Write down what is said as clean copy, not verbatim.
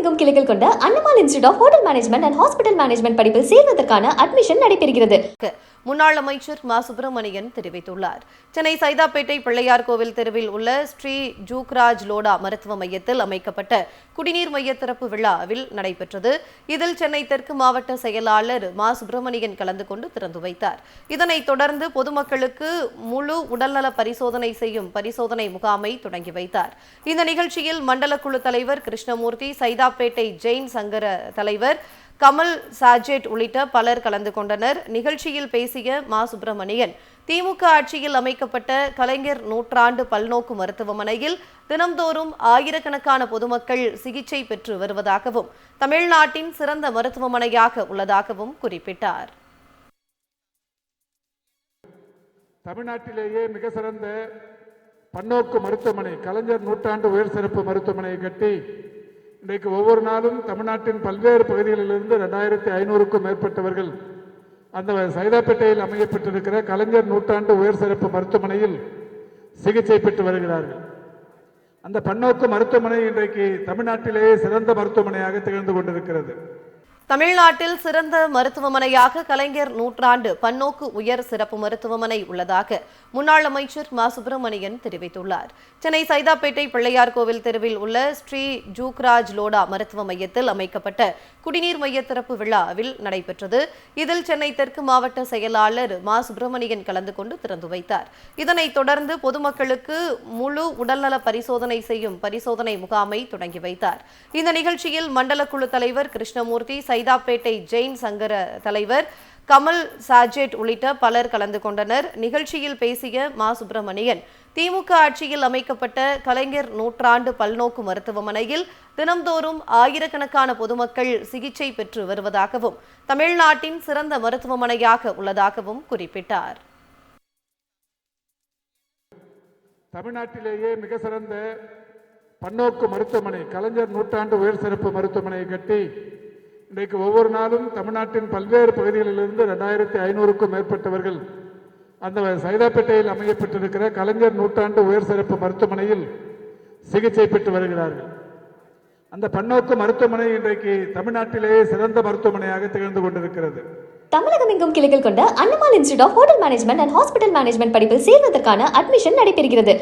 தமிழகமெங்கும் கிளைகள் கொண்ட Annamal institute of hotel management and hospital management படிப்பில் சேர்வதற்கான அட்மிஷன் நடைபெறுகிறது. முன்னாள் அமைச்சர் மா சுப்பிரமணியன் தெரிவித்துள்ளார். சென்னை சைதாப்பேட்டை பிள்ளையார் கோவில் தெருவில் உள்ள ஸ்ரீ ஜூக்ராஜ் லோடா மருத்துவ மையத்தில் அமைக்கப்பட்ட குடிநீர் மைய திறப்பு விழாவில் நடைபெற்றது. இதில் சென்னை தெற்கு மாவட்ட செயலாளர் மா சுப்பிரமணியன் கலந்து கொண்டு திறந்து வைத்தார். இதனைத் தொடர்ந்து பொதுமக்களுக்கு முழு உடல்நல பரிசோதனை செய்யும் பரிசோதனை முகாமை தொடங்கி வைத்தார். இந்த நிகழ்ச்சியில் மண்டல குழு தலைவர் கிருஷ்ணமூர்த்தி, சைதாப்பேட்டை ஜெயின் சங்கர தலைவர் கமல் சாஜெட் உள்ளிட்ட பலர் கலந்து கொண்டனர். நிகழ்ச்சியில் பேசிய மா சுப்பிரமணியன், திமுக ஆட்சியில் அமைக்கப்பட்ட கலைஞர் நூற்றாண்டு பல்நோக்கு மருத்துவமனையில் தினம்தோறும் ஆயிரக்கணக்கான பொதுமக்கள் சிகிச்சை பெற்று வருவதாகவும் தமிழ்நாட்டின் சிறந்த மருத்துவமனையாக உள்ளதாகவும் குறிப்பிட்டார். தமிழ்நாட்டிலேயே மிக சிறந்த பன்னோக்கு மருத்துவமனை, கலைஞர் நூற்றாண்டு உயர் சிறப்பு மருத்துவமனையை கட்டி இன்றைக்கு ஒவ்வொரு நாளும் தமிழ்நாட்டின் பல்வேறு பகுதிகளிலிருந்து 2500க்கும் மேற்பட்டவர்கள் அந்த சைதாப்பேட்டையில் அமையப்பட்டிருக்கிற கலைஞர் நூற்றாண்டு உயர் சிறப்பு மருத்துவமனையில் சிகிச்சை பெற்று வருகிறார்கள். அந்த பன்னோக்கு மருத்துவமனை இன்றைக்கு தமிழ்நாட்டிலேயே சிறந்த மருத்துவமனையாக திகழ்ந்து கொண்டிருக்கிறது. தமிழ்நாட்டில் சிறந்த மருத்துவமனையாக கலைஞர் நூற்றாண்டு பன்னோக்கு உயர் சிறப்பு மருத்துவமனை உள்ளதாக முன்னாள் அமைச்சர் மா சுப்பிரமணியன் தெரிவித்துள்ளார். சென்னை சைதாப்பேட்டை பிள்ளையார் கோவில் தெருவில் உள்ள ஸ்ரீ ஜூக்ராஜ் லோடா மருத்துவ மையத்தில் அமைக்கப்பட்ட குடிநீர் மைய திறப்பு விழாவில் நடைபெற்றது. இதில் சென்னை தெற்கு மாவட்ட செயலாளர் மா சுப்பிரமணியன் கலந்து கொண்டு திறந்து வைத்தார். இதனைத் தொடர்ந்து பொதுமக்களுக்கு முழு உடல்நல பரிசோதனை செய்யும் பரிசோதனை முகாமை தொடங்கி வைத்தார். இந்த நிகழ்ச்சியில் மண்டல குழு தலைவர் கிருஷ்ணமூர்த்தி, சைதாப்பேட்டை ஜெயின் சங்கர தலைவர் கமல் சாஜெட் உள்ளிட்ட பலர் கலந்து கொண்டனர். நிகழ்ச்சியில் பேசிய மா சுப்பிரமணியன், திமுக ஆட்சியில் அமைக்கப்பட்ட கலைஞர் நூற்றாண்டு பல்நோக்கு மருத்துவமனையில் தினம்தோறும் ஆயிரக்கணக்கான பொதுமக்கள் சிகிச்சை பெற்று வருவதாகவும் தமிழ்நாட்டின் சிறந்த மருத்துவமனையாக உள்ளதாகவும் குறிப்பிட்டார். தமிழ்நாட்டிலேயே மிக சிறந்த பன்னோக்கு மருத்துவமனை, கலைஞர் நூற்றாண்டு உயர் சிறப்பு மருத்துவமனையை கட்டி இன்றைக்கு ஒவ்வொரு நாளும் தமிழ்நாட்டின் பல்வேறு பகுதிகளிலிருந்து 2500க்கும் மேற்பட்டவர்கள் அந்த சைதாப்பேட்டையில் அமையப்பட்டிருக்கிற கலைஞர் நூற்றாண்டு உயர் சிறப்பு மருத்துவமனையில் சிகிச்சை பெற்று வருகிறார்கள். அந்த பன்னோக்கு மருத்துவமனை இன்றைக்கு தமிழ்நாட்டிலேயே சிறந்த மருத்துவமனையாக திகழ்ந்து கொண்டிருக்கிறது. தமிழகமெங்கும் கிளைகள் கொண்ட Annamal institute of hotel management and hospital management படிப்பில் சேர்வதற்கான அட்மிஷன் நடைபெறுகிறது.